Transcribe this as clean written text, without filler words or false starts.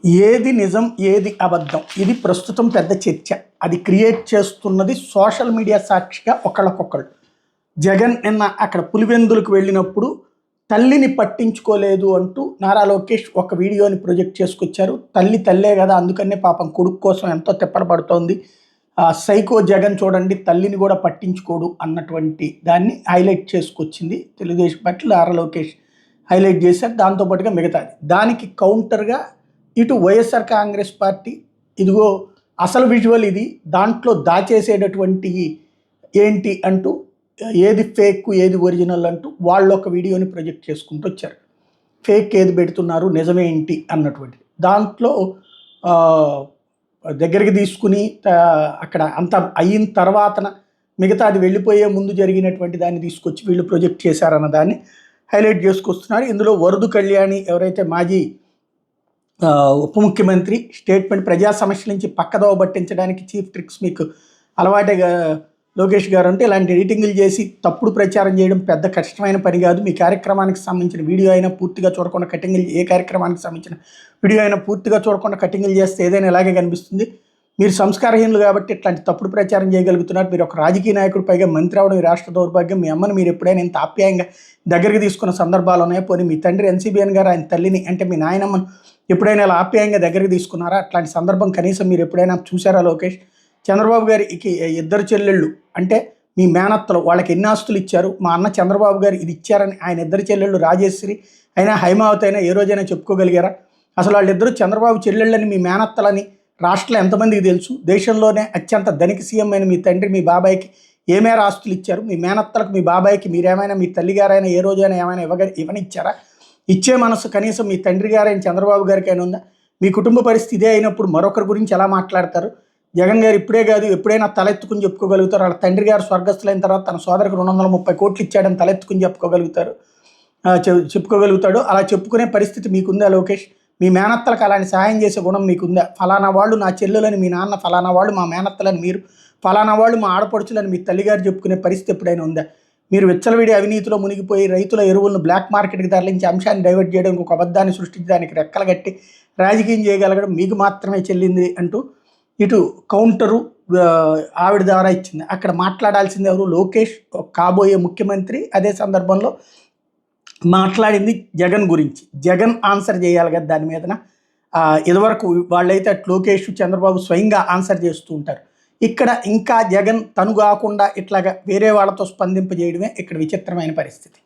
ఏది నిజం ఏది అబద్ధం ఇది ప్రస్తుతం పెద్ద చర్చ. అది క్రియేట్ చేస్తున్నది సోషల్ మీడియా సాక్షిగా ఒకళ్ళకొకళ్ళు. జగన్ నిన్న అక్కడ పులివెందులకు వెళ్ళినప్పుడు తల్లిని పట్టించుకోలేదు అంటూ నారా లోకేష్ ఒక వీడియోని ప్రొజెక్ట్ చేసుకొచ్చారు. తల్లి తల్లే కదా, అందుకనే పాపం కొడుకు కోసం ఎంతో తిప్పలు పడుతోంది. సైకో జగన్ చూడండి తల్లిని కూడా పట్టించుకోడు అన్నటువంటి దాన్ని హైలైట్ చేసుకొచ్చింది తెలుగుదేశం పార్టీ. నారా లోకేష్ హైలైట్ చేశారు. దాంతోపాటుగా మిగతాది దానికి కౌంటర్గా ఇటు వైఎస్ఆర్ కాంగ్రెస్ పార్టీ ఇదిగో అసలు విజువల్ ఇది, దాంట్లో దాచేసేటటువంటి ఏంటి అంటూ ఏది ఫేక్ ఏది ఒరిజినల్ అంటూ వాళ్ళు ఒక వీడియోని ప్రొజెక్ట్ చేసుకుంటూ వచ్చారు. ఫేక్ ఏది పెడుతున్నారు నిజమేంటి అన్నటువంటిది దాంట్లో దగ్గరికి తీసుకుని అక్కడ అంత అయిన తర్వాతన మిగతాది వెళ్ళిపోయే ముందు జరిగినటువంటి దాన్ని తీసుకొచ్చి వీళ్ళు ప్రొజెక్ట్ చేశారన్న దాన్ని హైలైట్ చేసుకొస్తున్నారు. ఇందులో వరదు కళ్యాణి ఎవరైతే మాజీ ఉప ముఖ్యమంత్రి స్టేట్మెంట్ ప్రజా సమస్యల నుంచి పక్కదోవ పట్టించడానికి చీఫ్ ట్రిక్స్ మీకు అలవాటే లోకేష్ గారు అంటే ఇలాంటి ఎడిటింగ్లు చేసి తప్పుడు ప్రచారం చేయడం పెద్ద కష్టమైన పని కాదు. మీ కార్యక్రమానికి సంబంధించిన వీడియో అయినా పూర్తిగా చూడకుండా కటింగ్లు, ఏ కార్యక్రమానికి సంబంధించిన వీడియో అయినా పూర్తిగా చూడకుండా కటింగ్లు చేస్తే ఏదైనా ఇలాగే కనిపిస్తుంది. మీరు సంస్కారహీనులు కాబట్టి ఇట్లాంటి తప్పుడు ప్రచారం చేయగలుగుతున్నారు. మీరు ఒక రాజకీయ నాయకుడు, పైగా మంత్రి అవడం ఈ రాష్ట్ర దౌర్భాగ్యం. మీ అమ్మని మీరు ఎప్పుడైనా ఇంత ఆప్యాయంగా దగ్గరికి తీసుకున్న సందర్భాలు ఉన్నాయో? పోనీ మీ తండ్రి ఎన్సీబీఎన్ గారు ఆయన తల్లిని అంటే మీ నాయనమ్మను ఎప్పుడైనా ఇలా ఆప్యాయంగా దగ్గరికి తీసుకున్నారా? అట్లాంటి సందర్భం కనీసం మీరు ఎప్పుడైనా చూసారా? లోకేష్ చంద్రబాబు గారికి ఇద్దరు చెల్లెళ్ళు అంటే మీ మేనత్తలు, వాళ్ళకి ఎన్ని ఆస్తులు ఇచ్చారు? మా అన్న చంద్రబాబు గారు ఇది ఇచ్చారని ఆయన ఇద్దరు చెల్లెళ్ళు రాజేశ్వరి అయినా హైమావతి అయినా ఏ రోజైనా చెప్పుకోగలిగారా? అసలు వాళ్ళిద్దరూ చంద్రబాబు చెల్లెళ్ళని మీ మేనత్తలని రాష్ట్రంలో ఎంతమందికి తెలుసు? దేశంలోనే అత్యంత ధనిక సీఎం అయిన మీ తండ్రి మీ బాబాయికి ఏ మేర ఆస్తులు ఇచ్చారు? మీ మేనత్తలకు మీ బాబాయికి మీరేమైనా మీ తల్లిగారైనా ఏ రోజైనా ఏమైనా ఇవ్వనిచ్చారా? ఇచ్చే మనసు కనీసం మీ తండ్రి గారైన చంద్రబాబు గారికి అయినా ఉందా? మీ కుటుంబ పరిస్థితి ఇదే అయినప్పుడు మరొకరి గురించి ఎలా మాట్లాడతారు? జగన్ గారు ఇప్పుడే కాదు ఎప్పుడైనా తలెత్తుకుని చెప్పుకోగలుగుతారు. వాళ్ళ తండ్రి గారు స్వర్గస్థులైన తర్వాత తన సోదరికి 230 కోట్లు ఇచ్చాడని తలెత్తుకుని చెప్పుకోగలుగుతాడు. అలా చెప్పుకునే పరిస్థితి మీకుందా లోకేష్? మీ మేనత్తలకు అలాంటి సహాయం చేసే గుణం మీకుందా? ఫలానా వాళ్ళు నా చెల్లెలని మీ నాన్న, ఫలానా వాళ్ళు మా మేనత్తలని మీరు, ఫలానా వాళ్ళు మా ఆడపడుచులని మీ తల్లిగారు చెప్పుకునే పరిస్థితి ఎప్పుడైనా ఉందా? మీరు విచ్చలవిడి అవినీతిలో మునిగిపోయి రైతుల ఎరువులను బ్లాక్ మార్కెట్కి తరలించి అంశాన్ని డైవర్ట్ చేయడానికి, ఒక అబద్ధాన్ని సృష్టించడానికి రెక్కలు కట్టి రాజకీయం చేయగలగడం మీకు మాత్రమే చెల్లింది అంటూ ఇటు కౌంటరు ఆవిడ ద్వారా ఇచ్చింది. అక్కడ మాట్లాడాల్సింది ఎవరు? లోకేష్ కాబోయే ముఖ్యమంత్రి. అదే సందర్భంలో మాట్లాడింది జగన్ గురించి. జగన్ ఆన్సర్ చేయాలి కదా దాని మీదన. ఇదివరకు వాళ్ళైతే అటు లోకేష్ చంద్రబాబు స్వయంగా ఆన్సర్ చేస్తూ ఉంటారు. ఇక్కడ ఇంకా జగన్ తను కాకుండా ఇట్లాగా వేరే వాళ్ళతో స్పందింపజేయడమే ఇక్కడ విచిత్రమైన పరిస్థితి.